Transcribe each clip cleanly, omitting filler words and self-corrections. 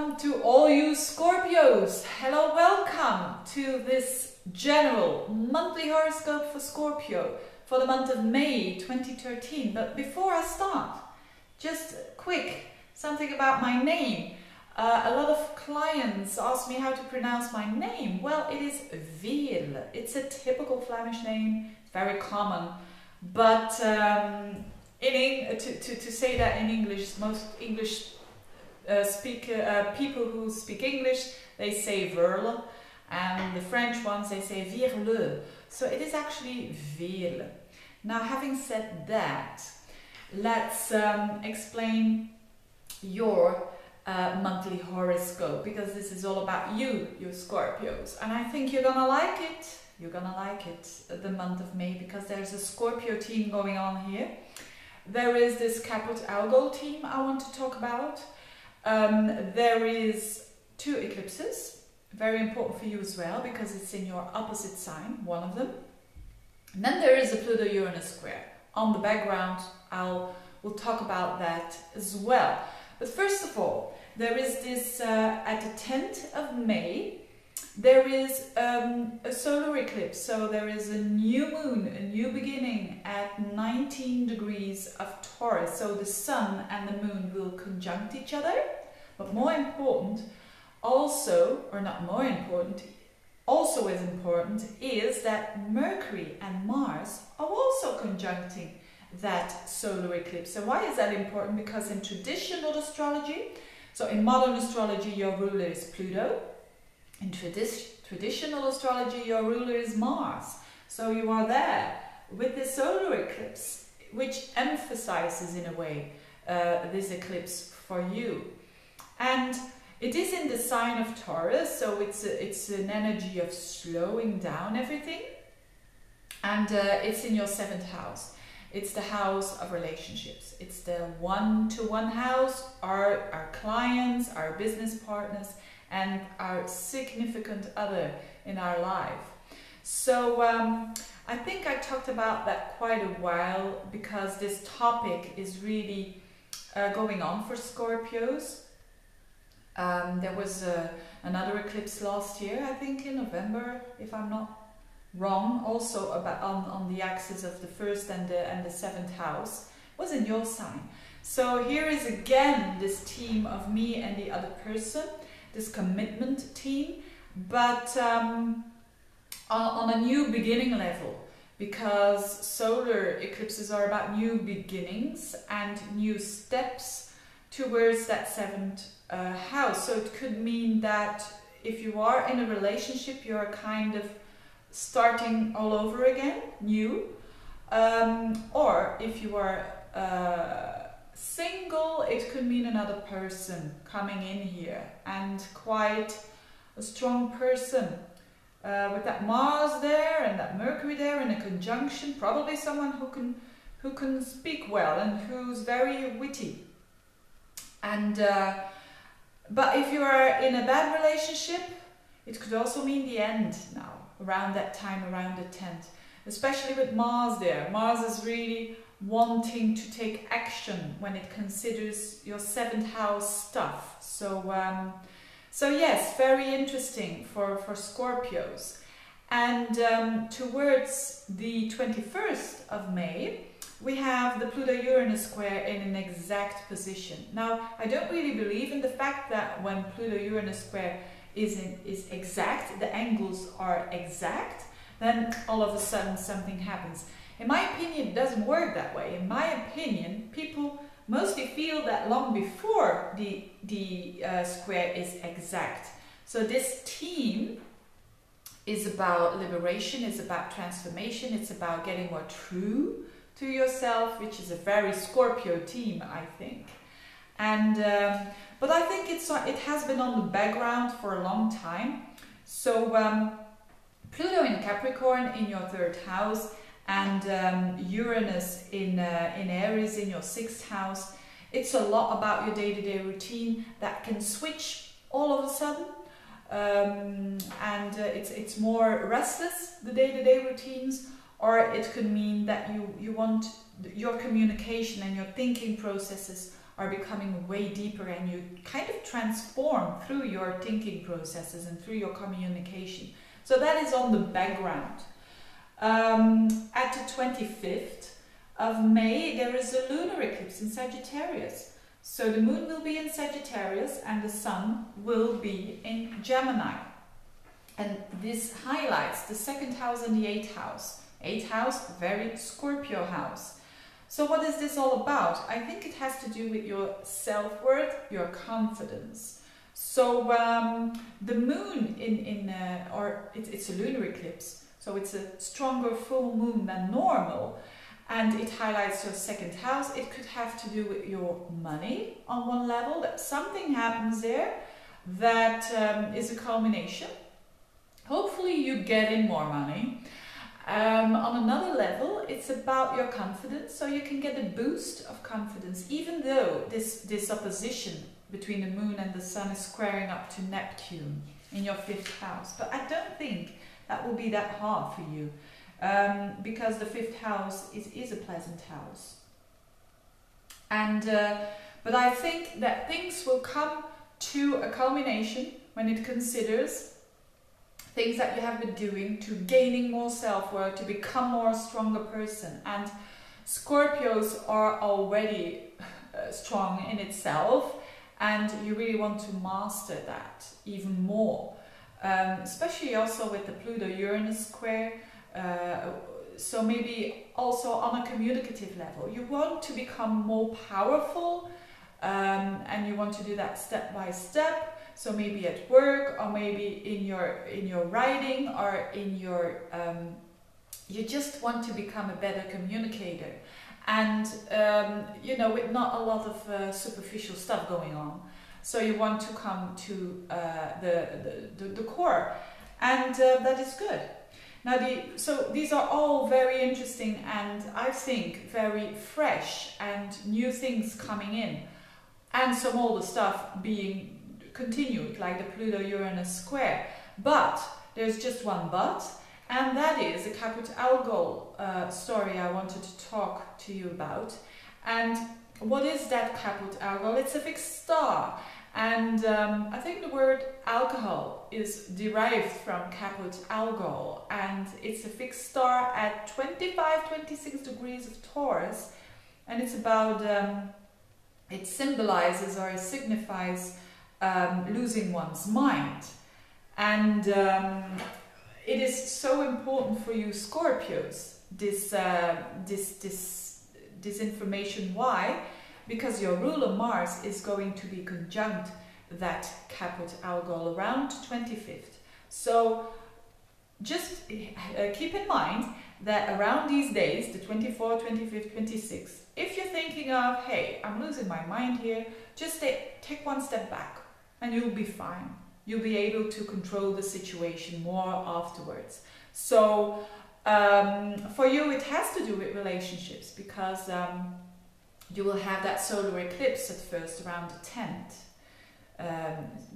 welcome to all you Scorpios. Hello, welcome to this general monthly horoscope for Scorpio for the month of May 2013. But before I start, just quick, something about my name. A lot of clients ask me how to pronounce my name. Well, it is Veerle. It's a typical Flemish name, it's very common. But to say that in English, most English people who speak English, they say Veerle, and the French ones, they say Veerle. So it is actually Veerle. Now, having said that, let's explain your monthly horoscope, because this is all about you Scorpios, and I think you're gonna like it. You're gonna like it, the month of May, because there's a Scorpio team going on here. There is this Caput Algol team I want to talk about. There is 2 eclipses, very important for you as well, because it's in your opposite sign, one of them. And then there is a Pluto Uranus square on the background. We'll talk about that as well. But first of all, there is this, at the 10th of May, there is a solar eclipse. So there is a new moon, a new beginning at 19 degrees of Taurus. So the sun and the moon will conjunct each other. But more important, also, or not more important, also as important, is that Mercury and Mars are also conjuncting that solar eclipse. So why is that important? Because in traditional astrology, so in modern astrology, your ruler is Pluto. In traditional astrology, your ruler is Mars. So you are there with the solar eclipse, which emphasizes in a way this eclipse for you. And it is in the sign of Taurus, so it's an energy of slowing down everything. And it's in your 7th house. It's the house of relationships. It's the one-to-one house, our clients, our business partners, and our significant other in our life. So I think I talked about that quite a while, because this topic is really going on for Scorpios. There was another eclipse last year, I think in November, if I'm not wrong, also about on the axis of the 1st and the 7th house, was in your sign. So here is again this team of me and the other person, this commitment team, but on a new beginning level, because solar eclipses are about new beginnings and new steps towards that 7th house. So it could mean that if you are in a relationship, you're kind of starting all over again, new, or if you are single, it could mean another person coming in here, and quite a strong person with that Mars there and that Mercury there in a conjunction, probably someone who can speak well and who's very witty. And but if you are in a bad relationship, it could also mean the end now, around that time, around the 10th, especially with Mars there. Mars is really wanting to take action when it considers your 7th house stuff. So so yes, very interesting for Scorpios. And towards the 21st of May, we have the Pluto-Uranus square in an exact position. Now, I don't really believe in the fact that when Pluto-Uranus square is exact, the angles are exact, then all of a sudden something happens. In my opinion, it doesn't work that way. In my opinion, people mostly feel that long before the square is exact. So this team is about liberation, it's about transformation, it's about getting more true to yourself, which is a very Scorpio team, I think. And but I think it has been on the background for a long time. So Pluto in Capricorn in your 3rd house, and Uranus in Aries in your 6th house. It's a lot about your day-to-day routine that can switch all of a sudden, and it's more restless, the day-to-day routines. Or it could mean that you want your communication and your thinking processes are becoming way deeper, and you kind of transform through your thinking processes and through your communication. So that is on the background. At the 25th of May, there is a lunar eclipse in Sagittarius. So the moon will be in Sagittarius and the sun will be in Gemini. And this highlights the 2nd house and the 8th house. 8th house, very Scorpio house. So what is this all about? I think it has to do with your self-worth, your confidence. So the moon it's a lunar eclipse, so it's a stronger full moon than normal, and it highlights your 2nd house. It could have to do with your money on one level, that something happens there that is a culmination. Hopefully you get in more money. On another level, it's about your confidence, so you can get a boost of confidence, even though this opposition between the moon and the sun is squaring up to Neptune in your 5th house. But I don't think that will be that hard for you, because the 5th house is a pleasant house. And but I think that things will come to a culmination when it considers things that you have been doing to gaining more self-worth, to become more stronger person. And Scorpios are already strong in itself, and you really want to master that even more, especially also with the Pluto-Uranus square. So maybe also on a communicative level, you want to become more powerful, and you want to do that step by step. So maybe at work, or maybe in your writing, or in your you just want to become a better communicator, and you know, with not a lot of superficial stuff going on. So you want to come to the core, and that is good. Now so these are all very interesting, and I think very fresh and new things coming in, and some older stuff being continued, like the Pluto-Uranus square. But there's just one but, and that is a Caput Algol story I wanted to talk to you about. And what is that Caput Algol? It's a fixed star, and I think the word alcohol is derived from Caput Algol, and it's a fixed star at 25-26 degrees of Taurus, and it's about it symbolizes, or it signifies losing one's mind. And it is so important for you Scorpios, this information. Why? Because your ruler Mars is going to be conjunct that Caput Algol around 25th. So just keep in mind that around these days, the 24th, 25th, 26th, if you're thinking of, hey, I'm losing my mind here, just take one step back and you'll be fine. You'll be able to control the situation more afterwards. So for you, it has to do with relationships, because you will have that solar eclipse at first around the 10th.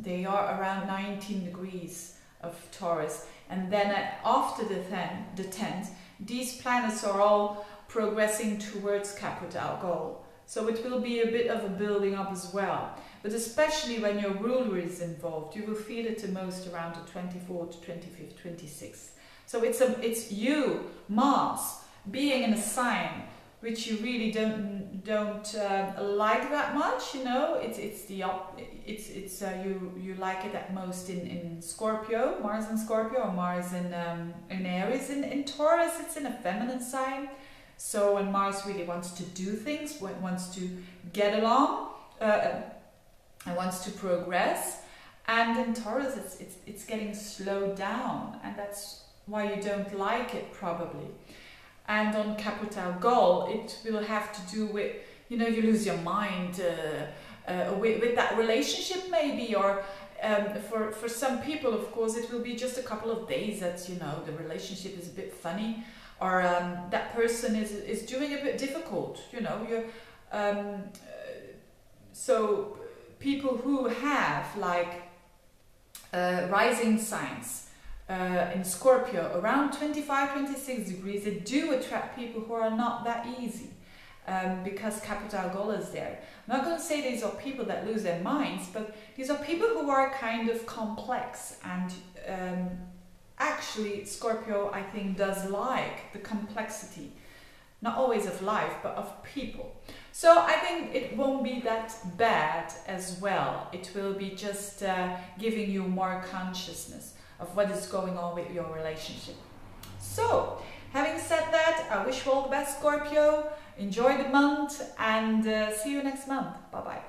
They are around 19 degrees of Taurus, and then after the 10th, these planets are all progressing towards Caput Algol. So it will be a bit of a building up as well. But especially when your ruler is involved, you will feel it the most around the 24th, 25th, 26th. So it's you, Mars, being in a sign which you really don't like that much, you know. You like it at most in Scorpio, Mars in Scorpio, or Mars in Aries. In Taurus, it's in a feminine sign. So when Mars really wants to do things, wants to get along, and wants to progress, and in Taurus it's getting slowed down, and that's why you don't like it probably. And on Caput Algol, it will have to do with, you know, you lose your mind with that relationship maybe, or for some people, of course, it will be just a couple of days that, you know, the relationship is a bit funny, or that person is doing a bit difficult, you know. So people who have like rising signs in Scorpio around 25-26 degrees, they do attract people who are not that easy, because Caput Algol is there. I'm not going to say these are people that lose their minds, but these are people who are kind of complex, and actually Scorpio, I think, does like the complexity, not always of life, but of people. So I think it won't be that bad as well. It will be just giving you more consciousness of what is going on with your relationship. So, having said that, I wish you all the best, Scorpio. Enjoy the month, and see you next month. Bye-bye.